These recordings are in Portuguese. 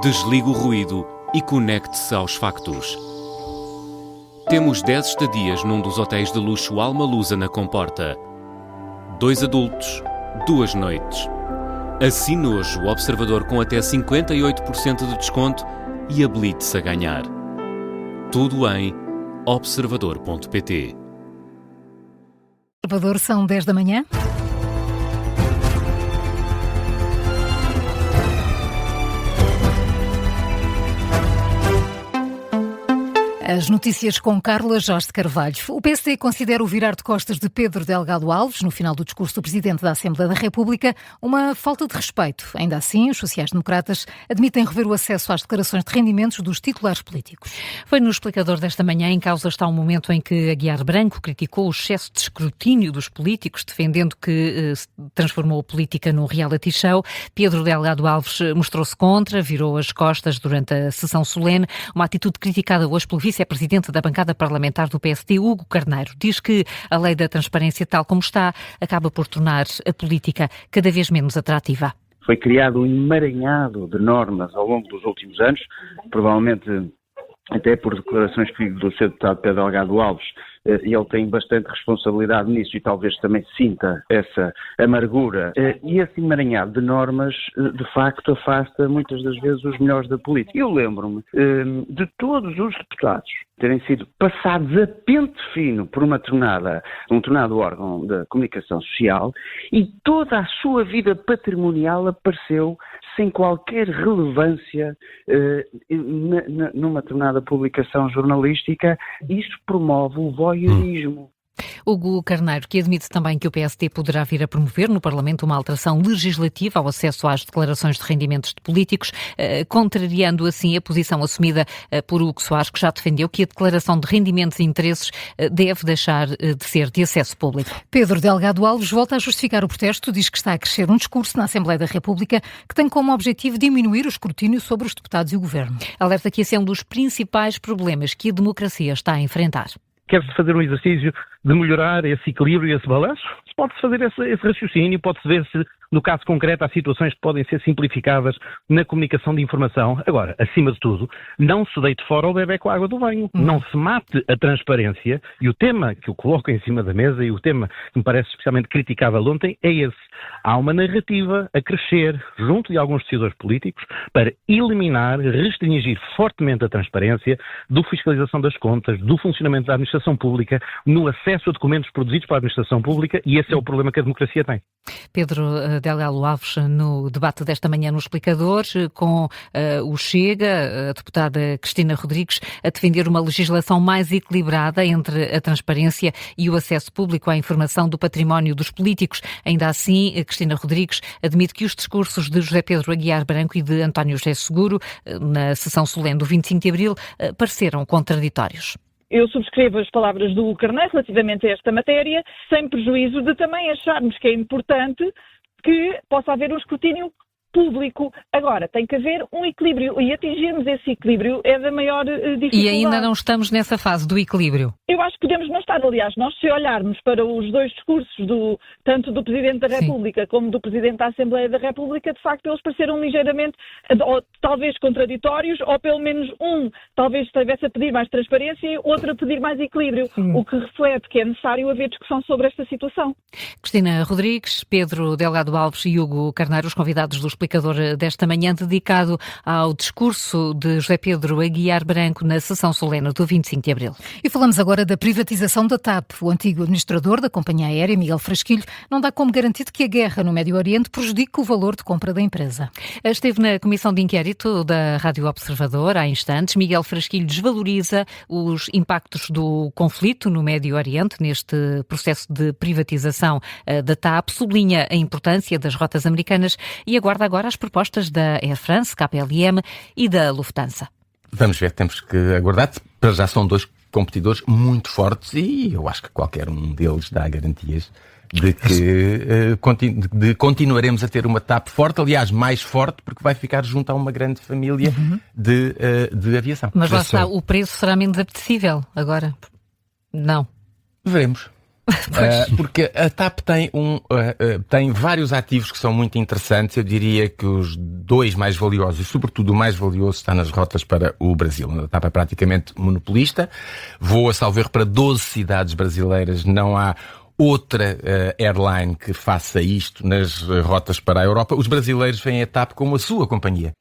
Desligue o ruído e conecte-se aos factos. Temos 10 estadias num dos hotéis de luxo Alma Lusa na Comporta. 2 adultos, 2 noites. Assine hoje o Observador com até 58% de desconto e habilite-se a ganhar. Tudo em observador.pt. Observador, são 10 da manhã. As notícias com Carla Jorge de Carvalho. O PSD considera o virar de costas de Pedro Delgado Alves, no final do discurso do Presidente da Assembleia da República, uma falta de respeito. Ainda assim, os sociais-democratas admitem rever o acesso às declarações de rendimentos dos titulares políticos. Foi no explicador desta manhã. Em causa está um momento em que Aguiar Branco criticou o excesso de escrutínio dos políticos, defendendo que transformou a política num reality show. Pedro Delgado Alves mostrou-se contra, virou as costas durante a sessão solene, uma atitude criticada hoje pelo vice-presidente da bancada parlamentar do PSD, Hugo Carneiro. Diz que a lei da transparência, tal como está, acaba por tornar a política cada vez menos atrativa. Foi criado um emaranhado de normas ao longo dos últimos anos, provavelmente até por declarações que do Sr. Deputado Pedro Delgado Alves, e ele tem bastante responsabilidade nisso e talvez também sinta essa amargura. E esse emaranhado de normas, de facto, afasta muitas das vezes os melhores da política. Eu lembro-me de todos os deputados terem sido passados a pente fino por um determinado órgão de comunicação social e toda a sua vida patrimonial apareceu sem qualquer relevância numa determinada publicação jornalística. Isso promove o voyeurismo. Hugo Carneiro, que admite também que o PSD poderá vir a promover no Parlamento uma alteração legislativa ao acesso às declarações de rendimentos de políticos, contrariando assim a posição assumida por Hugo Soares, que já defendeu que a declaração de rendimentos e interesses deve deixar de ser de acesso público. Pedro Delgado Alves volta a justificar o protesto, diz que está a crescer um discurso na Assembleia da República que tem como objetivo diminuir o escrutínio sobre os deputados e o governo. Alerta que esse é um dos principais problemas que a democracia está a enfrentar. Quer-se fazer um exercício de melhorar esse equilíbrio e esse balanço? Pode-se fazer esse raciocínio, pode-se ver se, no caso concreto, há situações que podem ser simplificadas na comunicação de informação. Agora, acima de tudo, não se deite fora o bebé com a água do banho. Não se mate a transparência. E o tema que eu coloco em cima da mesa e o tema que me parece especialmente criticável ontem é esse. Há uma narrativa a crescer junto de alguns decisores políticos para eliminar, restringir fortemente a transparência do fiscalização das contas, do funcionamento da administração pública, no acesso a documentos produzidos para a administração pública, e esse é o problema que a democracia tem. Pedro Delgado Alves, no debate desta manhã no Explicador, com o Chega, a deputada Cristina Rodrigues, a defender uma legislação mais equilibrada entre a transparência e o acesso público à informação do património dos políticos. Ainda assim, Cristina Rodrigues admite que os discursos de José Pedro Aguiar Branco e de António José Seguro, na sessão solene do 25 de Abril, pareceram contraditórios. Eu subscrevo as palavras do Carneiro relativamente a esta matéria, sem prejuízo de também acharmos que é importante que possa haver um escrutínio público. Agora, tem que haver um equilíbrio e atingirmos esse equilíbrio é da maior dificuldade. E ainda não estamos nessa fase do equilíbrio? Eu acho que podemos não estar. Aliás, nós se olharmos para os dois discursos, tanto do Presidente da República como do Presidente da Assembleia da República, de facto eles pareceram ligeiramente, ou talvez contraditórios, ou pelo menos um talvez estivesse a pedir mais transparência e outro a pedir mais equilíbrio, o que reflete que é necessário haver discussão sobre esta situação. Cristina Rodrigues, Pedro Delgado Alves e Hugo Carneiro, os convidados do Explicador desta manhã, dedicado ao discurso de José Pedro Aguiar Branco na sessão solene do 25 de Abril. E falamos agora da privatização da TAP. O antigo administrador da companhia aérea, Miguel Frasquilho, não dá como garantido que a guerra no Médio Oriente prejudique o valor de compra da empresa. Esteve na comissão de inquérito da Rádio Observador há instantes. Miguel Frasquilho desvaloriza os impactos do conflito no Médio Oriente neste processo de privatização da TAP, sublinha a importância das rotas americanas e aguarda agora as propostas da Air France, KLM e da Lufthansa. Vamos ver, temos que aguardar. Para já são dois competidores muito fortes e eu acho que qualquer um deles dá garantias de que continuaremos a ter uma TAP forte, aliás, mais forte, porque vai ficar junto a uma grande família de aviação. Mas lá está, o preço será menos apetecível agora? Não. Veremos. Porque a TAP tem vários ativos que são muito interessantes. Eu diria que os dois mais valiosos, e sobretudo o mais valioso, está nas rotas para o Brasil. A TAP é praticamente monopolista, voa, salvo erro, para 12 cidades brasileiras. Não há outra airline que faça isto nas rotas para a Europa. Os brasileiros veem a TAP como a sua companhia.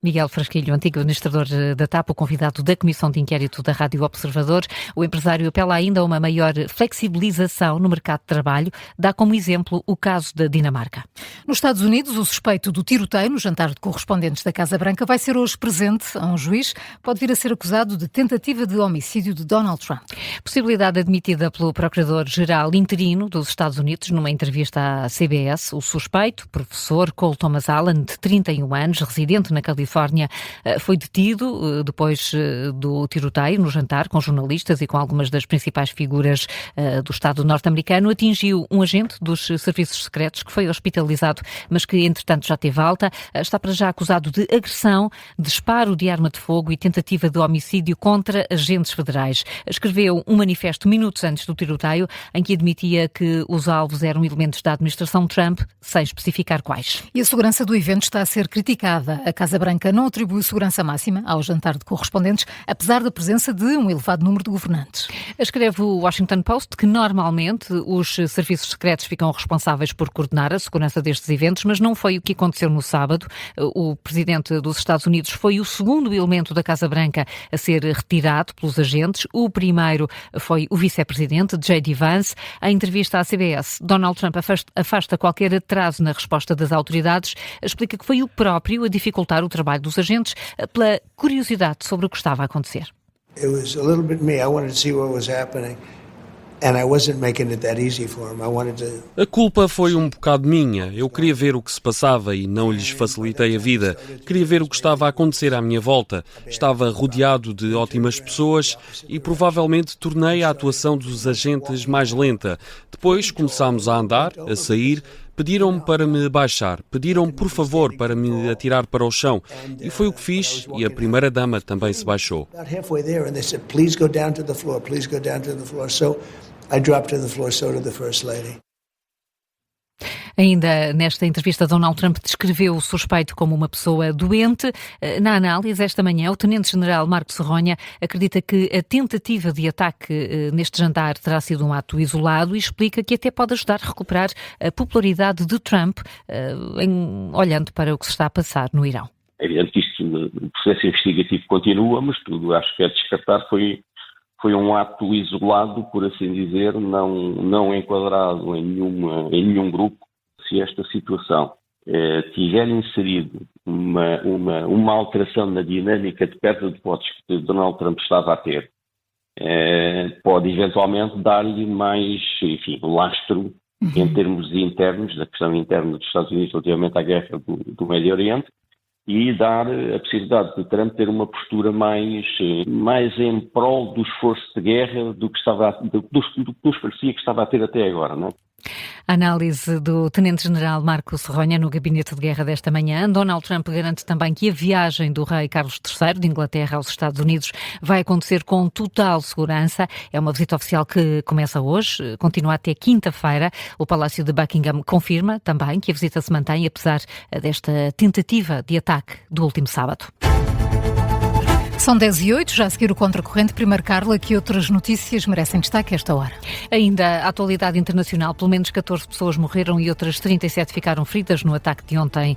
Miguel Frasquilho, antigo administrador da TAP, o convidado da Comissão de Inquérito da Rádio Observador. O empresário apela ainda a uma maior flexibilização no mercado de trabalho. Dá como exemplo o caso da Dinamarca. Nos Estados Unidos, o suspeito do tiroteio no jantar de correspondentes da Casa Branca vai ser hoje presente a um juiz. Pode vir a ser acusado de tentativa de homicídio de Donald Trump. Possibilidade admitida pelo Procurador-Geral interino dos Estados Unidos numa entrevista à CBS. O suspeito, professor Cole Thomas Allen, de 31 anos, residente na Califórnia, foi detido depois do tiroteio no jantar com jornalistas e com algumas das principais figuras do Estado norte-americano. Atingiu um agente dos serviços secretos que foi hospitalizado, mas que entretanto já teve alta. Está para já acusado de agressão, disparo de arma de fogo e tentativa de homicídio contra agentes federais. Escreveu um manifesto minutos antes do tiroteio em que admitia que os alvos eram elementos da administração Trump, sem especificar quais. E a segurança do evento está a ser criticada. A Casa Branca não atribuiu segurança máxima ao jantar de correspondentes, apesar da presença de um elevado número de governantes. Escreve o Washington Post que normalmente os serviços secretos ficam responsáveis por coordenar a segurança destes eventos, mas não foi o que aconteceu no sábado. O presidente dos Estados Unidos foi o segundo elemento da Casa Branca a ser retirado pelos agentes. O primeiro foi o vice-presidente, J.D. Vance. Em entrevista à CBS, Donald Trump afasta qualquer atraso na resposta das autoridades, explica que foi o próprio a dificultar o trabalho dos agentes pela curiosidade sobre o que estava a acontecer. It was a little bit me. I wanted to see what was happening. And I wasn't making it that easy for him. I wanted to... A culpa foi um bocado minha. Eu queria ver o que se passava e não lhes facilitei a vida. Queria ver o que estava a acontecer à minha volta. Estava rodeado de ótimas pessoas e provavelmente tornei a atuação dos agentes mais lenta. Depois começámos a andar, a sair. Pediram-me para me baixar, pediram-me por favor para me atirar para o chão e foi o que fiz e a primeira-dama também se baixou. Ainda nesta entrevista, Donald Trump descreveu o suspeito como uma pessoa doente. Na análise, esta manhã, o tenente-general Marco Serronha acredita que a tentativa de ataque neste jantar terá sido um ato isolado e explica que até pode ajudar a recuperar a popularidade de Trump, olhando para o que se está a passar no Irão. É evidente que isto, o processo investigativo continua, mas tudo acho que é descartar. Foi um ato isolado, por assim dizer, não enquadrado em nenhum grupo. Se esta situação tiver inserido uma alteração na dinâmica de perda de votos que Donald Trump estava a ter, pode eventualmente dar-lhe mais, lastro em termos internos, da questão interna dos Estados Unidos relativamente à guerra do Médio Oriente, e dar a possibilidade de Trump ter uma postura mais em prol do esforço de guerra do que nos parecia que estava a ter até agora, não é? A análise do tenente-general Marco Serronha no gabinete de guerra desta manhã. Donald Trump garante também que a viagem do rei Carlos III de Inglaterra aos Estados Unidos vai acontecer com total segurança. É uma visita oficial que começa hoje, continua até quinta-feira. O Palácio de Buckingham confirma também que a visita se mantém, apesar desta tentativa de ataque do último sábado. São 10h08, já a seguir o Contracorrente. Primeiro, Carla, que outras notícias merecem destaque a esta hora? Ainda a atualidade internacional, pelo menos 14 pessoas morreram e outras 37 ficaram feridas no ataque de ontem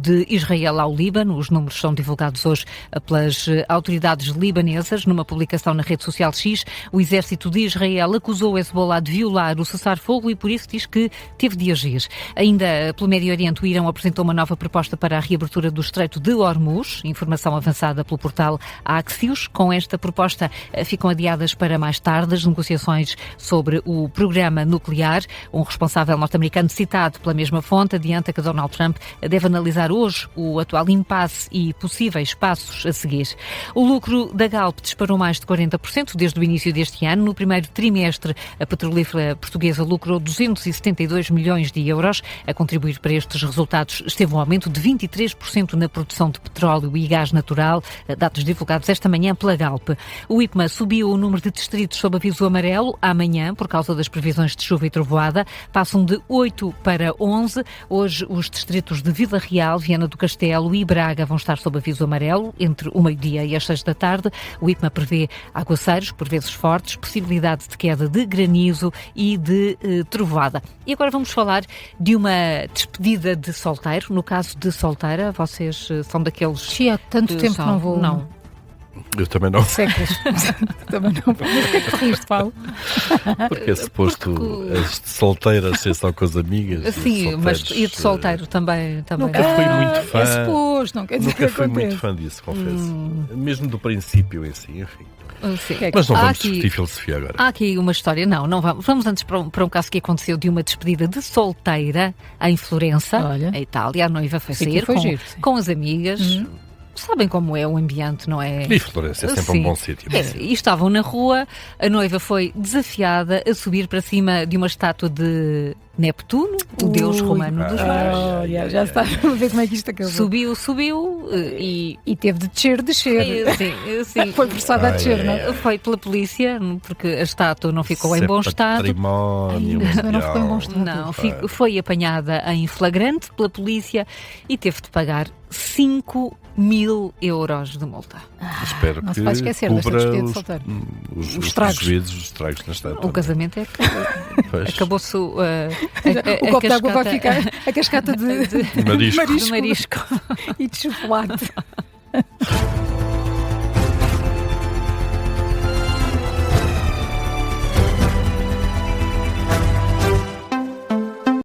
de Israel ao Líbano. Os números são divulgados hoje pelas autoridades libanesas. Numa publicação na rede social X, o exército de Israel acusou o Hezbollah de violar o cessar-fogo e por isso diz que teve de agir. Ainda pelo Médio Oriente, o Irão apresentou uma nova proposta para a reabertura do Estreito de Hormuz, informação avançada pelo portal Axios. Com esta proposta ficam adiadas para mais tarde as negociações sobre o programa nuclear. Um responsável norte-americano citado pela mesma fonte adianta que Donald Trump deve analisar hoje o atual impasse e possíveis passos a seguir. O lucro da Galp disparou mais de 40% desde o início deste ano. No primeiro trimestre, a petrolífera portuguesa lucrou 272 milhões de euros. A contribuir para estes resultados esteve um aumento de 23% na produção de petróleo e gás natural. Dados divulgados esta manhã pela Galp. O IPMA subiu o número de distritos sob aviso amarelo amanhã, por causa das previsões de chuva e trovoada. Passam de 8 para 11. Hoje, os distritos de Vila Real, Viana do Castelo e Braga vão estar sob aviso amarelo entre o meio-dia e as 6 da tarde. O IPMA prevê aguaceiros, por vezes fortes, possibilidade de queda de granizo e de trovoada. E agora vamos falar de uma despedida de solteiro. No caso de solteira, vocês são daqueles... Há tanto tempo que não vou. Não. Eu também não. Séculos. Também não. Mas porquê que riste, Paulo? Porque é suposto as solteiras ser só com as amigas. Sim, mas e de solteiro também. Nunca fui muito fã. É suposto, não quer dizer Nunca que fui acontece. muito fã disso, confesso. Mesmo do princípio em si, enfim. Sim. Mas não vamos discutir filosofia agora. Há aqui uma história, não vamos. Vamos antes para um caso que aconteceu de uma despedida de solteira em Florença, a Itália. A noiva foi sair com as amigas. Sabem como é o ambiente, não é? E Florença é sempre um bom sítio. E estavam na rua, a noiva foi desafiada a subir para cima de uma estátua de Neptuno, o deus romano dos mares. Já está a ver como é que isto acabou. Subiu e teve de descer. Sim. Foi forçada a descer, não é? Foi pela polícia, porque a estátua não ficou em bom estado. Património não ficou em bom estado. Não, foi apanhada em flagrante pela polícia e teve de pagar 5.000 euros de multa. Espero não que se pode esquecer desta despedida de solteiro. Os estragos na estátua. O casamento é que acabou-se o copo de água vai ficar a cascata de marisco e de chocolate.